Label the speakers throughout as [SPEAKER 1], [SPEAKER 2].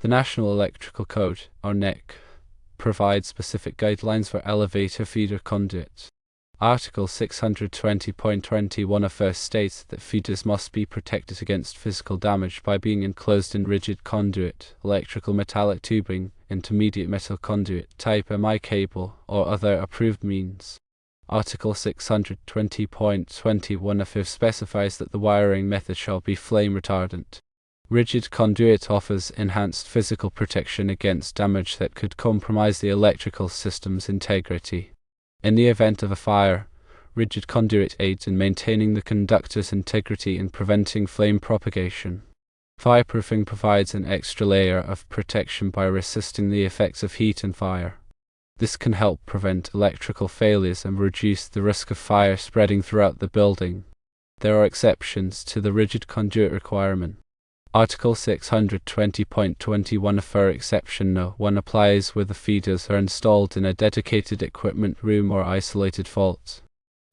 [SPEAKER 1] The National Electrical Code, or NEC, provides specific guidelines for elevator feeder conduit. Article 620.21 first states that feeders must be protected against physical damage by being enclosed in rigid conduit, electrical metallic tubing, intermediate metal conduit, type MI cable, or other approved means. Article 620.21 specifies that the wiring method shall be flame retardant. Rigid conduit offers enhanced physical protection against damage that could compromise the electrical system's integrity. In the event of a fire, rigid conduit aids in maintaining the conductor's integrity and preventing flame propagation. Fireproofing provides an extra layer of protection by resisting the effects of heat and fire. This can help prevent electrical failures and reduce the risk of fire spreading throughout the building. There are exceptions to the rigid conduit requirement. Article 620.21 for exception no. 1 applies where the feeders are installed in a dedicated equipment room or isolated vault.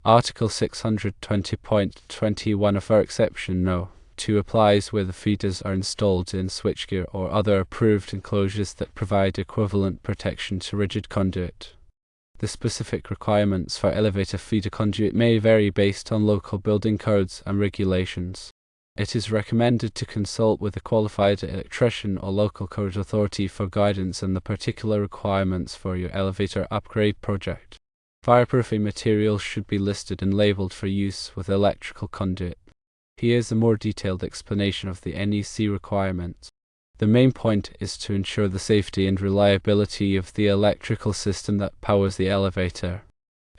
[SPEAKER 1] Article 620.21 for exception no. 2 applies where the feeders are installed in switchgear or other approved enclosures that provide equivalent protection to rigid conduit. The specific requirements for elevator feeder conduit may vary based on local building codes and regulations. It is recommended to consult with a qualified electrician or local code authority for guidance on the particular requirements for your elevator upgrade project. Fireproofing materials should be listed and labeled for use with electrical conduit. Here's a more detailed explanation of the NEC requirements. The main point is to ensure the safety and reliability of the electrical system that powers the elevator.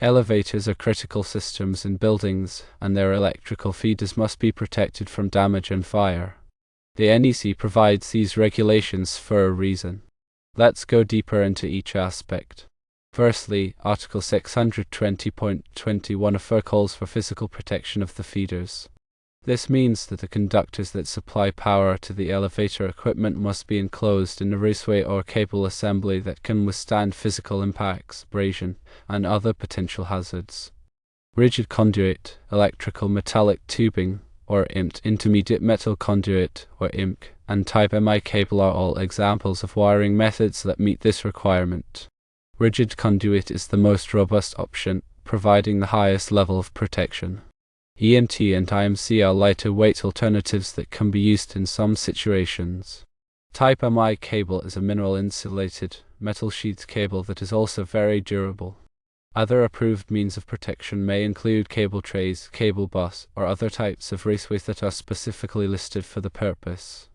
[SPEAKER 1] Elevators are critical systems in buildings, and their electrical feeders must be protected from damage and fire. The NEC provides these regulations for a reason. Let's go deeper into each aspect. Firstly, Article 620.21 calls for physical protection of the feeders. This means that the conductors that supply power to the elevator equipment must be enclosed in a raceway or cable assembly that can withstand physical impacts, abrasion, and other potential hazards. Rigid conduit, electrical metallic tubing, or IMT, intermediate metal conduit, or IMC, and type MI cable are all examples of wiring methods that meet this requirement. Rigid conduit is the most robust option, providing the highest level of protection. EMT and IMC are lighter weight alternatives that can be used in some situations. Type MI cable is a mineral insulated, metal sheath cable that is also very durable. Other approved means of protection may include cable trays, cable bus, or other types of raceways that are specifically listed for the purpose.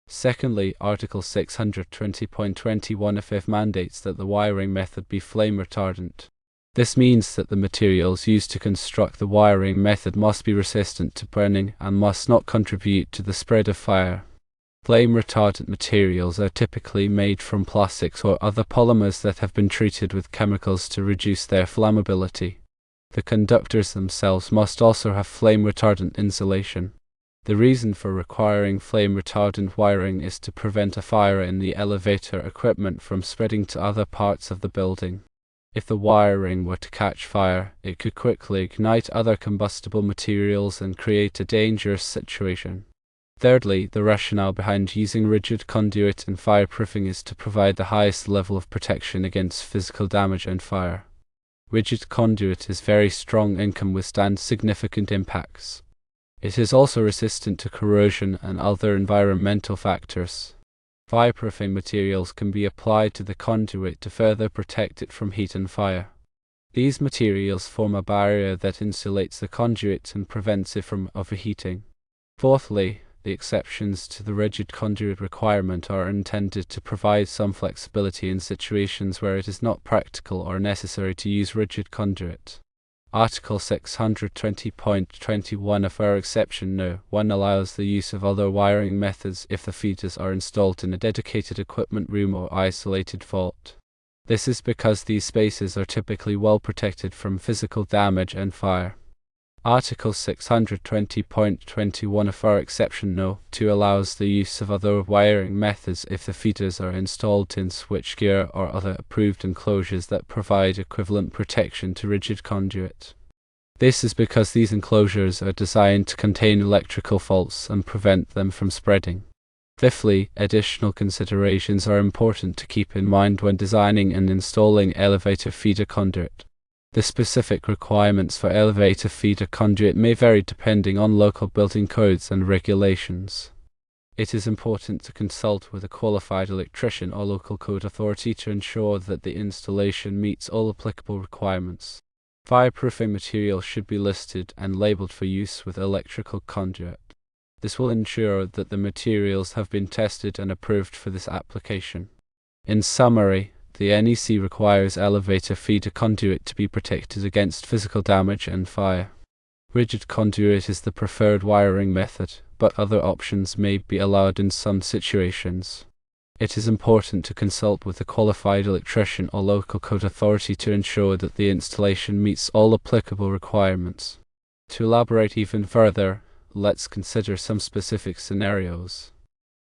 [SPEAKER 1] Secondly, Article 620.21 mandates that the wiring method be flame retardant. This means that the materials used to construct the wiring method must be resistant to burning and must not contribute to the spread of fire. Flame retardant materials are typically made from plastics or other polymers that have been treated with chemicals to reduce their flammability. The conductors themselves must also have flame retardant insulation. The reason for requiring flame retardant wiring is to prevent a fire in the elevator equipment from spreading to other parts of the building. If the wiring were to catch fire, it could quickly ignite other combustible materials and create a dangerous situation. Thirdly, the rationale behind using rigid conduit and fireproofing is to provide the highest level of protection against physical damage and fire. Rigid conduit is very strong and can withstand significant impacts. It is also resistant to corrosion and other environmental factors. Fireproofing materials can be applied to the conduit to further protect it from heat and fire. These materials form a barrier that insulates the conduit and prevents it from overheating. Fourthly, the exceptions to the rigid conduit requirement are intended to provide some flexibility in situations where it is not practical or necessary to use rigid conduit. Article 620.21 for exception no. 1 allows the use of other wiring methods if the feeders are installed in a dedicated equipment room or isolated vault. This is because these spaces are typically well protected from physical damage and fire. Article 620.21 for exception no. 2 allows the use of other wiring methods if the feeders are installed in switchgear or other approved enclosures that provide equivalent protection to rigid conduit. This is because these enclosures are designed to contain electrical faults and prevent them from spreading. Fifthly, additional considerations are important to keep in mind when designing and installing elevator feeder conduit. The specific requirements for elevator feeder conduit may vary depending on local building codes and regulations. It is important to consult with a qualified electrician or local code authority to ensure that the installation meets all applicable requirements. Fireproofing material should be listed and labeled for use with electrical conduit. This will ensure that the materials have been tested and approved for this application. In summary, the NEC requires elevator feeder conduit to be protected against physical damage and fire. Rigid conduit is the preferred wiring method, but other options may be allowed in some situations. It is important to consult with a qualified electrician or local code authority to ensure that the installation meets all applicable requirements. To elaborate even further, let's consider some specific scenarios.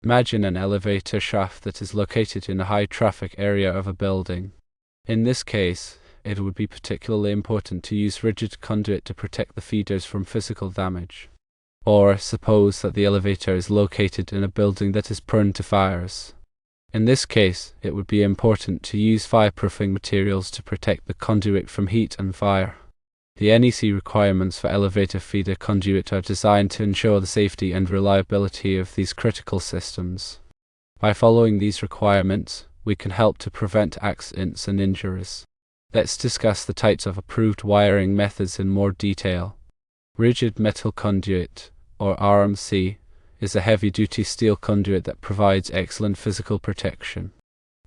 [SPEAKER 1] Imagine an elevator shaft that is located in a high-traffic area of a building. In this case, it would be particularly important to use rigid conduit to protect the feeders from physical damage. Or suppose that the elevator is located in a building that is prone to fires. In this case, it would be important to use fireproofing materials to protect the conduit from heat and fire. The NEC requirements for elevator feeder conduit are designed to ensure the safety and reliability of these critical systems. By following these requirements, we can help to prevent accidents and injuries. Let's discuss the types of approved wiring methods in more detail. Rigid metal conduit, or RMC, is a heavy-duty steel conduit that provides excellent physical protection.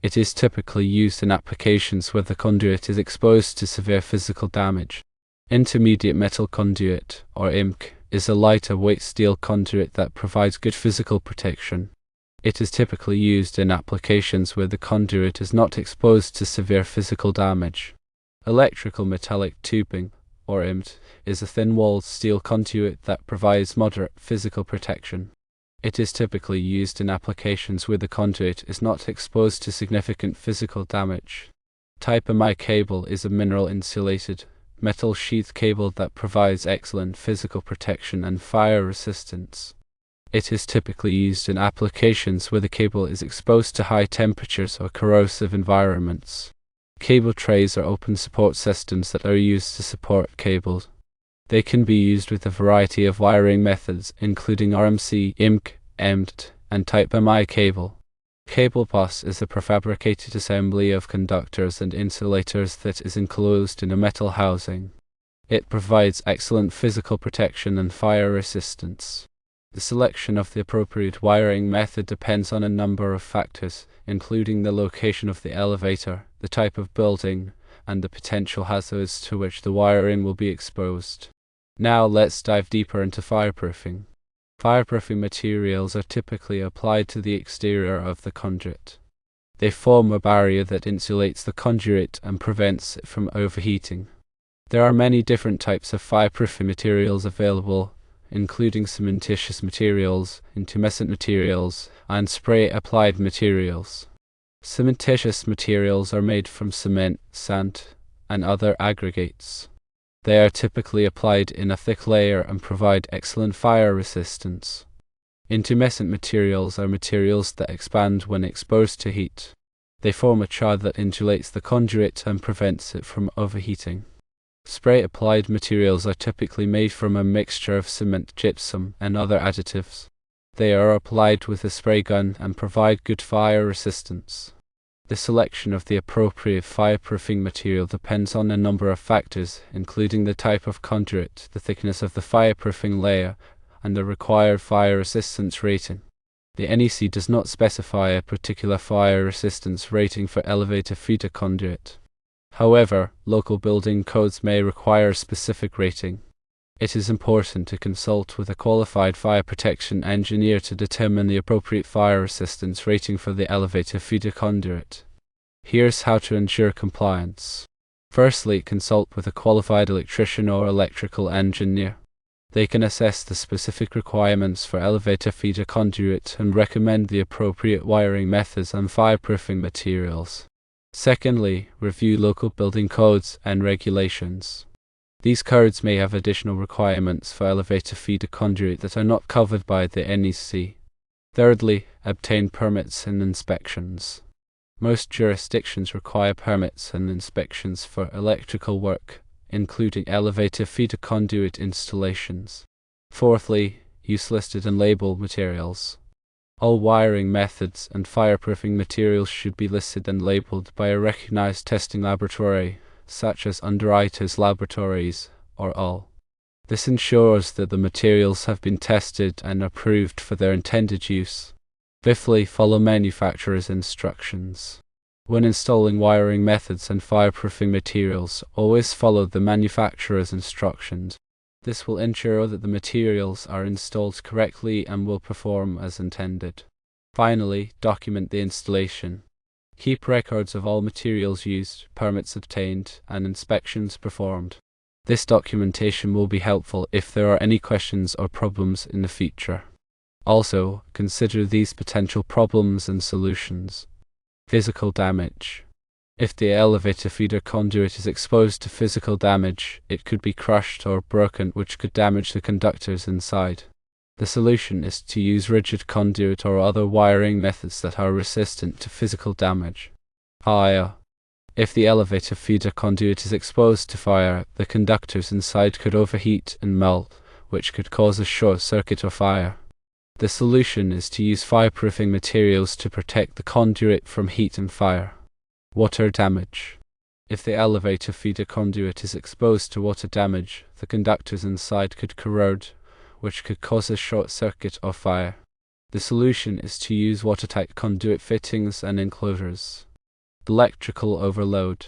[SPEAKER 1] It is typically used in applications where the conduit is exposed to severe physical damage. Intermediate metal conduit, or IMC, is a lighter weight steel conduit that provides good physical protection. It is typically used in applications where the conduit is not exposed to severe physical damage. Electrical metallic tubing, or IMT, is a thin-walled steel conduit that provides moderate physical protection. It is typically used in applications where the conduit is not exposed to significant physical damage. Type MI cable is a mineral-insulated, metal sheath cable that provides excellent physical protection and fire resistance. It is typically used in applications where the cable is exposed to high temperatures or corrosive environments. Cable trays are open support systems that are used to support cables. They can be used with a variety of wiring methods, including RMC, IMC, EMT, and Type MI cable. Cable bus is a prefabricated assembly of conductors and insulators that is enclosed in a metal housing. It provides excellent physical protection and fire resistance. The selection of the appropriate wiring method depends on a number of factors, including the location of the elevator, the type of building, and the potential hazards to which the wiring will be exposed. Now let's dive deeper into fireproofing. Fireproofing materials are typically applied to the exterior of the conduit. They form a barrier that insulates the conduit and prevents it from overheating. There are many different types of fireproofing materials available, including cementitious materials, intumescent materials, and spray-applied materials. Cementitious materials are made from cement, sand, and other aggregates. They are typically applied in a thick layer and provide excellent fire resistance. Intumescent materials are materials that expand when exposed to heat. They form a char that insulates the conduit and prevents it from overheating. Spray-applied materials are typically made from a mixture of cement, gypsum, and other additives. They are applied with a spray gun and provide good fire resistance. The selection of the appropriate fireproofing material depends on a number of factors, including the type of conduit, the thickness of the fireproofing layer, and the required fire resistance rating. The NEC does not specify a particular fire resistance rating for elevator feeder conduit. However, local building codes may require a specific rating. It is important to consult with a qualified fire protection engineer to determine the appropriate fire resistance rating for the elevator feeder conduit. Here's how to ensure compliance. Firstly, consult with a qualified electrician or electrical engineer. They can assess the specific requirements for elevator feeder conduit and recommend the appropriate wiring methods and fireproofing materials. Secondly, review local building codes and regulations. These codes may have additional requirements for elevator feeder conduit that are not covered by the NEC. Thirdly, obtain permits and inspections. Most jurisdictions require permits and inspections for electrical work, including elevator feeder conduit installations. Fourthly, use listed and labeled materials. All wiring methods and fireproofing materials should be listed and labeled by a recognized testing laboratory, such as Underwriters Laboratories or all. This ensures that the materials have been tested and approved for their intended use. Fifthly, follow manufacturer's instructions. When installing wiring methods and fireproofing materials, always follow the manufacturer's instructions. This will ensure that the materials are installed correctly and will perform as intended. Finally, document the installation. Keep records of all materials used, permits obtained, and inspections performed. This documentation will be helpful if there are any questions or problems in the future. Also, consider these potential problems and solutions. Physical damage. If the elevator feeder conduit is exposed to physical damage, it could be crushed or broken, which could damage the conductors inside. The solution is to use rigid conduit or other wiring methods that are resistant to physical damage. Fire. If the elevator feeder conduit is exposed to fire, the conductors inside could overheat and melt, which could cause a short circuit or fire. The solution is to use fireproofing materials to protect the conduit from heat and fire. Water damage. If the elevator feeder conduit is exposed to water damage, the conductors inside could corrode, which could cause a short circuit or fire. The solution is to use watertight conduit fittings and enclosures. Electrical overload.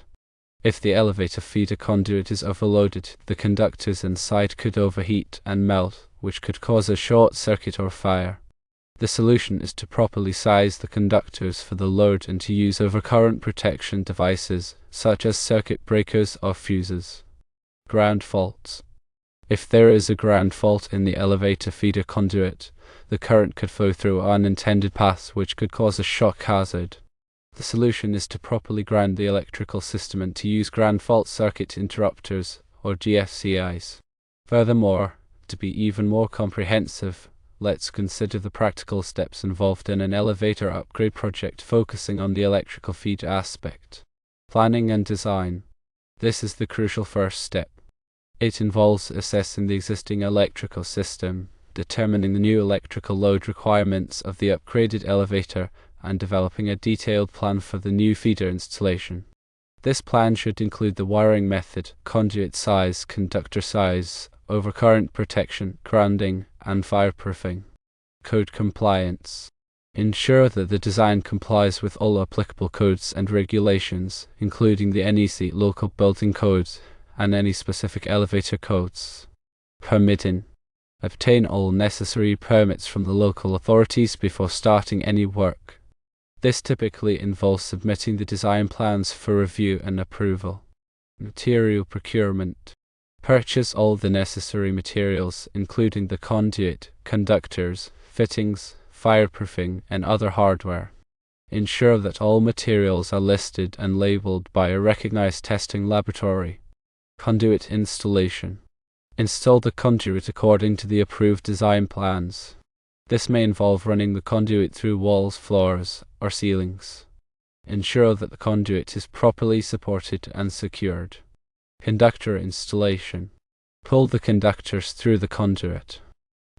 [SPEAKER 1] If the elevator feeder conduit is overloaded, the conductors inside could overheat and melt, which could cause a short circuit or fire. The solution is to properly size the conductors for the load and to use overcurrent protection devices, such as circuit breakers or fuses. Ground faults. If there is a ground fault in the elevator feeder conduit, the current could flow through unintended paths, which could cause a shock hazard. The solution is to properly ground the electrical system and to use ground fault circuit interrupters, or GFCIs. Furthermore, to be even more comprehensive, let's consider the practical steps involved in an elevator upgrade project focusing on the electrical feed aspect. Planning and design. This is the crucial first step. It involves assessing the existing electrical system, determining the new electrical load requirements of the upgraded elevator, and developing a detailed plan for the new feeder installation. This plan should include the wiring method, conduit size, conductor size, overcurrent protection, grounding, and fireproofing. Code compliance. Ensure that the design complies with all applicable codes and regulations, including the NEC local building codes and any specific elevator codes. Permitting. Obtain all necessary permits from the local authorities before starting any work. This typically involves submitting the design plans for review and approval. Material procurement. Purchase all the necessary materials, including the conduit, conductors, fittings, fireproofing, and other hardware. Ensure that all materials are listed and labeled by a recognized testing laboratory. Conduit installation. Install the conduit according to the approved design plans. This may involve running the conduit through walls, floors, or ceilings. Ensure that the conduit is properly supported and secured. Conductor installation. Pull the conductors through the conduit.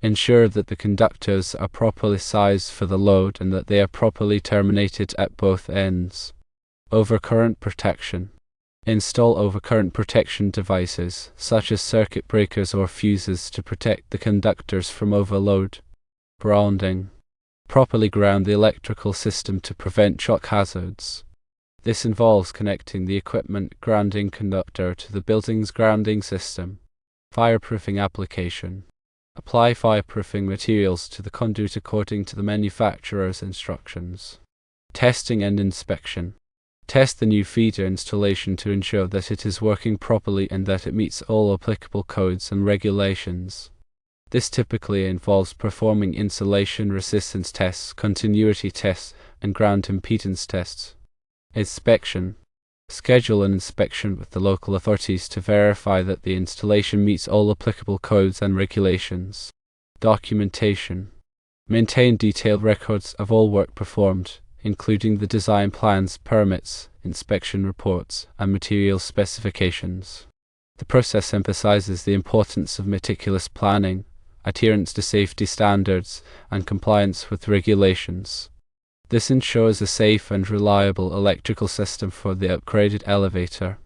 [SPEAKER 1] Ensure that the conductors are properly sized for the load and that they are properly terminated at both ends. Overcurrent protection. Install overcurrent protection devices, such as circuit breakers or fuses, to protect the conductors from overload. Grounding. Properly ground the electrical system to prevent shock hazards. This involves connecting the equipment grounding conductor to the building's grounding system. Fireproofing application. Apply fireproofing materials to the conduit according to the manufacturer's instructions. Testing and inspection. Test the new feeder installation to ensure that it is working properly and that it meets all applicable codes and regulations. This typically involves performing insulation resistance tests, continuity tests, and ground impedance tests. Inspection. Schedule an inspection with the local authorities to verify that the installation meets all applicable codes and regulations. Documentation. Maintain detailed records of all work performed, including the design plans, permits, inspection reports, and material specifications. The process emphasizes the importance of meticulous planning, adherence to safety standards, and compliance with regulations. This ensures a safe and reliable electrical system for the upgraded elevator.